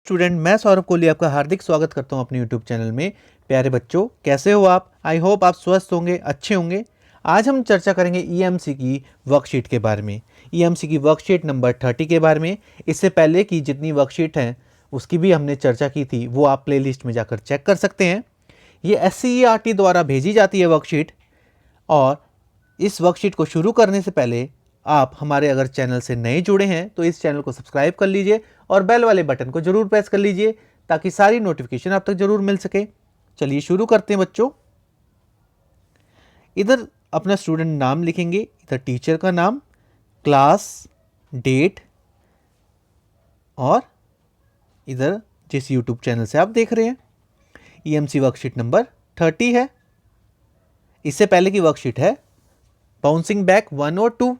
Student, मैं सौरभ कोहली आपका हार्दिक स्वागत करता हूं अपने यूट्यूब चैनल में। प्यारे बच्चों, कैसे हो आप? आई होप आप स्वस्थ होंगे, अच्छे होंगे। आज हम चर्चा करेंगे ईएमसी की वर्कशीट के बारे में, ईएमसी की वर्कशीट नंबर 30 के बारे में। इससे पहले की जितनी वर्कशीट हैं उसकी भी हमने चर्चा की थी, वो आप प्लेलिस्ट में जाकर चेक कर सकते हैं। ये SCERT द्वारा भेजी जाती है वर्कशीट, और इस वर्कशीट को शुरू करने से पहले आप हमारे अगर चैनल से नए जुड़े हैं तो इस चैनल को सब्सक्राइब कर लीजिए और बेल वाले बटन को जरूर प्रेस कर लीजिए ताकि सारी नोटिफिकेशन आप तक जरूर मिल सके। चलिए शुरू करते हैं बच्चों। इधर अपना स्टूडेंट नाम लिखेंगे, इधर टीचर का नाम, क्लास, डेट, और इधर जिस यूट्यूब चैनल से आप देख रहे हैं। ईएमसी वर्कशीट नंबर 30 है। इससे पहले की वर्कशीट है बाउंसिंग बैक 1 और 2।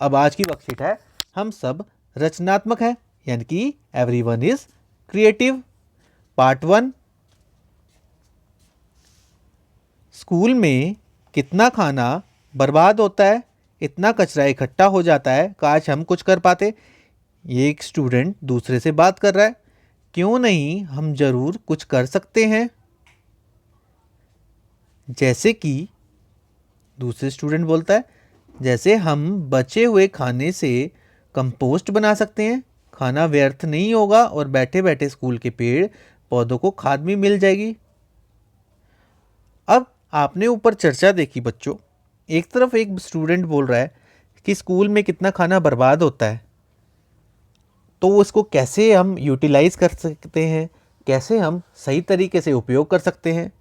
अब आज की वर्कशीट है हम सब रचनात्मक हैं, यानी कि everyone is creative. Part 1। School में कितना खाना बर्बाद होता है, इतना कचरा इकट्ठा हो जाता है, काश हम कुछ कर पाते। ये एक स्टूडेंट दूसरे से बात कर रहा है, क्यों नहीं हम जरूर कुछ कर सकते हैं। जैसे कि दूसरे स्टूडेंट बोलता है, जैसे हम बचे हुए खाने से कंपोस्ट बना सकते हैं, खाना व्यर्थ नहीं होगा और बैठे बैठे स्कूल के पेड़ पौधों को खाद भी मिल जाएगी। अब आपने ऊपर चर्चा देखी बच्चों, एक तरफ एक स्टूडेंट बोल रहा है कि स्कूल में कितना खाना बर्बाद होता है, तो उसको कैसे हम यूटिलाइज कर सकते हैं, कैसे हम सही तरीके से उपयोग कर सकते हैं,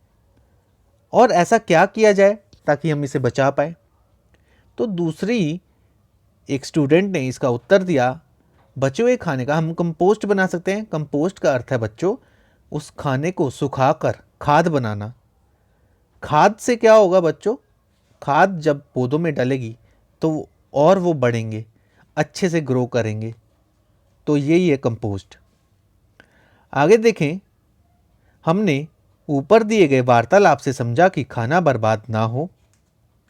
और ऐसा क्या किया जाए ताकि हम इसे बचा पाए। तो दूसरी एक स्टूडेंट ने इसका उत्तर दिया, बचे हुए खाने का हम कंपोस्ट बना सकते हैं। कंपोस्ट का अर्थ है बच्चों उस खाने को सुखाकर खाद बनाना। खाद से क्या होगा बच्चों, खाद जब पौधों में डलेगी तो और वो बढ़ेंगे, अच्छे से ग्रो करेंगे। तो यही है कंपोस्ट। आगे देखें, हमने ऊपर दिए गए वार्तालाप से समझा कि खाना बर्बाद ना हो।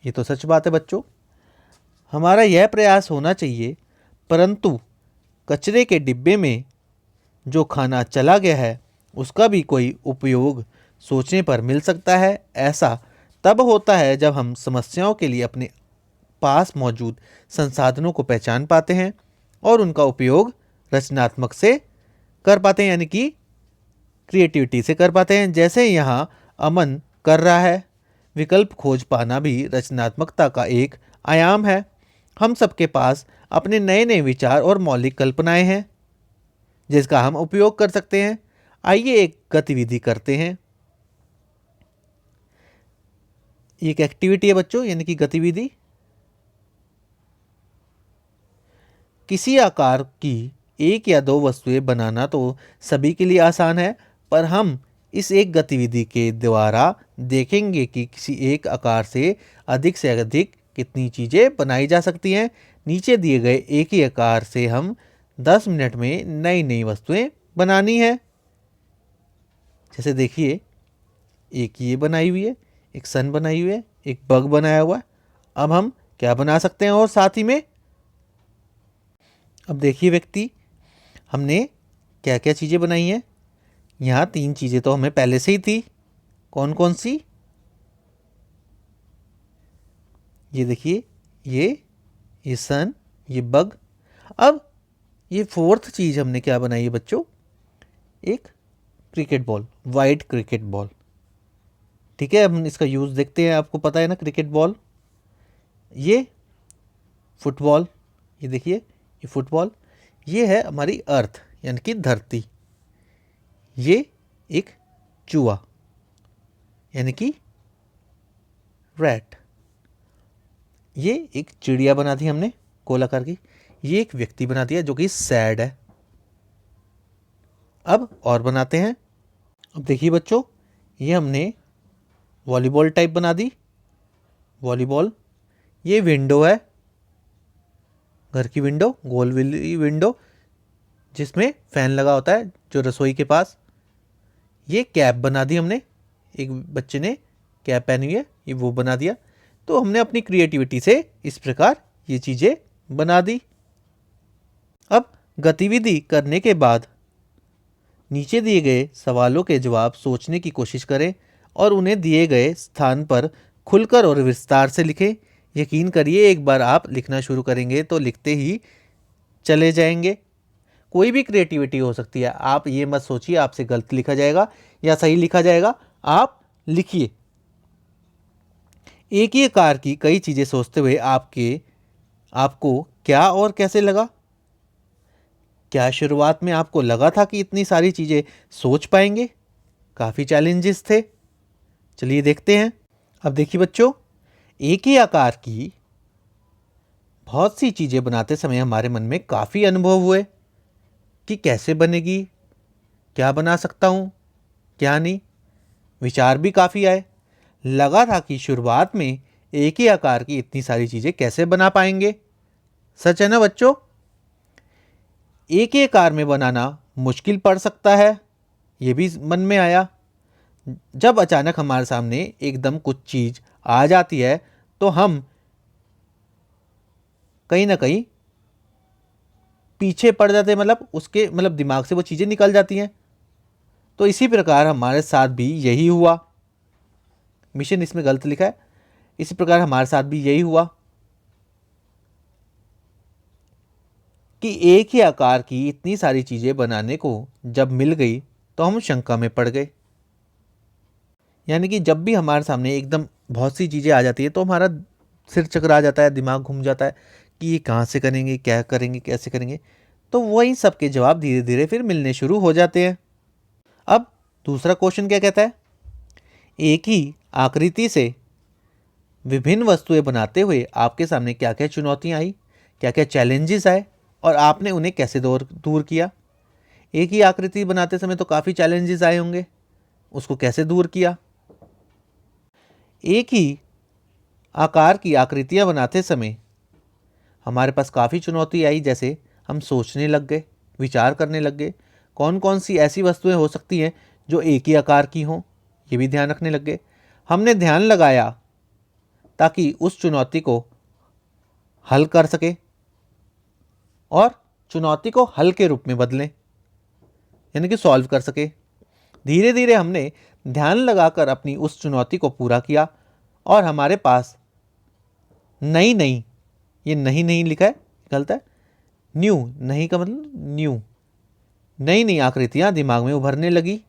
ये तो सच बात है बच्चों, हमारा यह प्रयास होना चाहिए, परंतु कचरे के डिब्बे में जो खाना चला गया है उसका भी कोई उपयोग सोचने पर मिल सकता है। ऐसा तब होता है जब हम समस्याओं के लिए अपने पास मौजूद संसाधनों को पहचान पाते हैं और उनका उपयोग रचनात्मक से कर पाते हैं, यानी कि क्रिएटिविटी से कर पाते हैं। जैसे यहाँ अमन कर रहा है, विकल्प खोज पाना भी रचनात्मकता का एक आयाम है। हम सबके पास अपने नए नए विचार और मौलिक कल्पनाएं हैं जिसका हम उपयोग कर सकते हैं। आइए एक गतिविधि करते हैं। ये एक एक्टिविटी है बच्चों, यानी कि गतिविधि। किसी आकार की एक या दो वस्तुएं बनाना तो सभी के लिए आसान है, पर हम इस एक गतिविधि के द्वारा देखेंगे कि किसी एक आकार से अधिक कितनी चीज़ें बनाई जा सकती हैं। नीचे दिए गए एक ही आकार से हम 10 मिनट में नई नई वस्तुएं बनानी है। जैसे देखिए, एक ये बनाई हुई है, एक सन बनाई हुई है, एक बग बनाया हुआ है। अब हम क्या बना सकते हैं और साथ ही में अब देखिए व्यक्ति, हमने क्या क्या चीज़ें बनाई हैं। यहाँ 3 चीज़ें तो हमें पहले से ही थी। कौन कौन सी? ये देखिए, ये सन, ये बग। अब ये 4th चीज़ हमने क्या बनाई है बच्चों, एक cricket ball, white cricket ball. ठीक है, हम इसका यूज़ देखते हैं। आपको पता है ना क्रिकेट बॉल। ये फुटबॉल, ये देखिए, ये फुटबॉल। ये है हमारी अर्थ, यानी कि धरती। ये एक चूहा, यानी कि रैट। ये एक चिड़िया बना दी हमने गोलाकार की। ये एक व्यक्ति बना दिया जो कि सैड है। अब और बनाते हैं। अब देखिए बच्चों, ये हमने वॉलीबॉल टाइप बना दी, वॉलीबॉल। ये विंडो है, घर की विंडो, गोल विंडो जिसमें फैन लगा होता है, जो रसोई के पास। ये कैप बना दी हमने, एक बच्चे ने कैप पहनी हुई है, ये वो बना दिया। तो हमने अपनी क्रिएटिविटी से इस प्रकार ये चीज़ें बना दी। अब गतिविधि करने के बाद नीचे दिए गए सवालों के जवाब सोचने की कोशिश करें और उन्हें दिए गए स्थान पर खुलकर और विस्तार से लिखें। यकीन करिए, एक बार आप लिखना शुरू करेंगे तो लिखते ही चले जाएंगे। कोई भी क्रिएटिविटी हो सकती है, आप ये मत सोचिए आपसे गलत लिखा जाएगा या सही लिखा जाएगा, आप लिखिए। एक ही आकार की कई चीज़ें सोचते हुए आपको क्या और कैसे लगा? क्या शुरुआत में आपको लगा था कि इतनी सारी चीज़ें सोच पाएंगे? काफ़ी चैलेंजेस थे। चलिए देखते हैं। अब देखिए बच्चों, एक ही आकार की बहुत सी चीज़ें बनाते समय हमारे मन में काफ़ी अनुभव हुए कि कैसे बनेगी, क्या बना सकता हूँ, क्या नहीं। विचार भी काफ़ी आए। लगा था कि शुरुआत में एक ही आकार की इतनी सारी चीज़ें कैसे बना पाएंगे। सच है ना बच्चों? एक ही आकार में बनाना मुश्किल पड़ सकता है, ये भी मन में आया। जब अचानक हमारे सामने एकदम कुछ चीज़ आ जाती है तो हम कहीं ना कहीं पीछे पड़ जाते हैं, मतलब दिमाग से वो चीज़ें निकल जाती हैं। तो इसी प्रकार हमारे साथ भी यही हुआ। मिशन इसमें गलत लिखा है। इसी प्रकार हमारे साथ भी यही हुआ कि एक ही आकार की इतनी सारी चीज़ें बनाने को जब मिल गई तो हम शंका में पड़ गए। यानी कि जब भी हमारे सामने एकदम बहुत सी चीज़ें आ जाती है तो हमारा सिर चकरा जाता है, दिमाग घूम जाता है कि ये कहाँ से करेंगे, क्या करेंगे, कैसे करेंगे। तो वही सब के जवाब धीरे धीरे फिर मिलने शुरू हो जाते हैं। अब दूसरा क्वेश्चन क्या कहता है? एक ही आकृति से विभिन्न वस्तुएं बनाते हुए आपके सामने क्या क्या चुनौतियां आई, क्या क्या चैलेंजेस आए और आपने उन्हें कैसे दूर किया। एक ही आकृति बनाते समय तो काफ़ी चैलेंजेस आए होंगे, उसको कैसे दूर किया। एक ही आकार की आकृतियां बनाते समय हमारे पास काफ़ी चुनौती आई, जैसे हम सोचने लग गए, विचार करने लग गए कौन कौन सी ऐसी वस्तुएं हो सकती हैं जो एक ही आकार की हों, ये भी ध्यान रखने लग गए। हमने ध्यान लगाया ताकि उस चुनौती को हल कर सके और चुनौती को हल के रूप में बदलें, यानी कि सॉल्व कर सके। धीरे धीरे हमने ध्यान लगाकर अपनी उस चुनौती को पूरा किया और हमारे पास नई नई, ये नहीं नहीं लिखा है, गलत है, न्यू, नहीं का मतलब न्यू, नई नई आकृतियां दिमाग में उभरने लगी,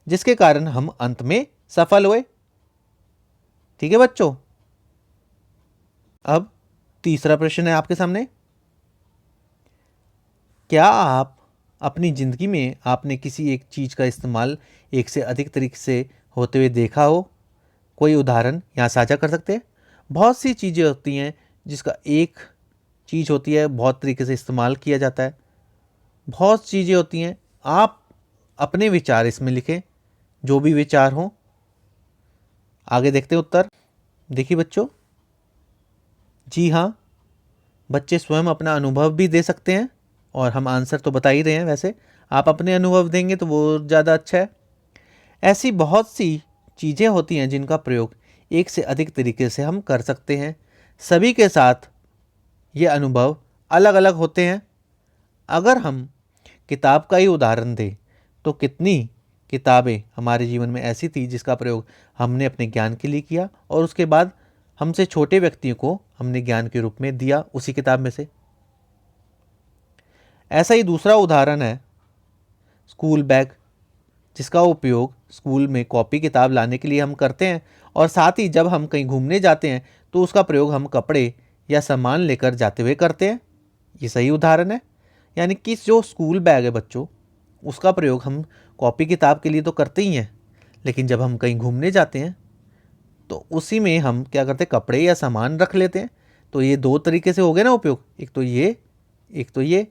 जिसके कारण हम अंत में सफल हुए। ठीक है बच्चों। अब तीसरा प्रश्न है आपके सामने। क्या आप अपनी ज़िंदगी में आपने किसी एक चीज़ का इस्तेमाल एक से अधिक तरीके से होते हुए देखा हो? कोई उदाहरण यहाँ साझा कर सकते हैं। बहुत सी चीज़ें होती हैं जिसका एक चीज़ होती है बहुत तरीके से इस्तेमाल किया जाता है। बहुत चीज़ें होती हैं, आप अपने विचार इसमें लिखें, जो भी विचार हों। आगे देखते हैं उत्तर। देखिए बच्चों, जी हाँ, बच्चे स्वयं अपना अनुभव भी दे सकते हैं और हम आंसर तो बता ही रहे हैं। वैसे आप अपने अनुभव देंगे तो वो ज़्यादा अच्छा है। ऐसी बहुत सी चीज़ें होती हैं जिनका प्रयोग एक से अधिक तरीके से हम कर सकते हैं। सभी के साथ ये अनुभव अलग अलग होते हैं। अगर हम किताब का ही उदाहरण दें तो कितनी किताबें हमारे जीवन में ऐसी थी जिसका प्रयोग हमने अपने ज्ञान के लिए किया और उसके बाद हमसे छोटे व्यक्तियों को हमने ज्ञान के रूप में दिया उसी किताब में से। ऐसा ही दूसरा उदाहरण है स्कूल बैग, जिसका उपयोग स्कूल में कॉपी किताब लाने के लिए हम करते हैं और साथ ही जब हम कहीं घूमने जाते हैं तो उसका प्रयोग हम कपड़े या सामान लेकर जाते हुए करते हैं। ये सही उदाहरण है। यानी कि जो स्कूल बैग है बच्चों, उसका प्रयोग हम कॉपी किताब के लिए तो करते ही हैं, लेकिन जब हम कहीं घूमने जाते हैं तो उसी में हम क्या करते हैं, कपड़े या सामान रख लेते हैं। तो ये दो तरीके से हो गए ना उपयोग, एक तो ये, एक तो ये।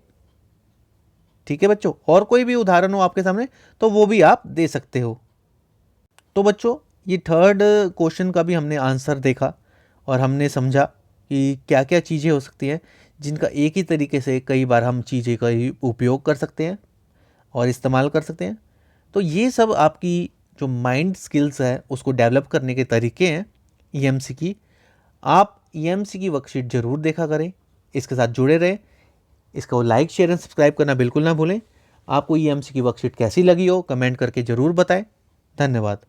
ठीक है बच्चों, और कोई भी उदाहरण हो आपके सामने तो वो भी आप दे सकते हो। तो बच्चों, ये थर्ड क्वेश्चन का भी हमने आंसर देखा और हमने समझा कि क्या क्या चीज़ें हो सकती हैं जिनका एक ही तरीके से कई बार हम चीज़ें का ही उपयोग कर सकते हैं और इस्तेमाल कर सकते हैं। तो ये सब आपकी जो माइंड स्किल्स है उसको डेवलप करने के तरीके हैं ईएमसी की। आप ईएमसी की वर्कशीट ज़रूर देखा करें, इसके साथ जुड़े रहें। इसको लाइक, शेयर एंड सब्सक्राइब करना बिल्कुल ना भूलें। आपको ये एमसीक्यू वर्कशीट कैसी लगी हो कमेंट करके ज़रूर बताएं। धन्यवाद।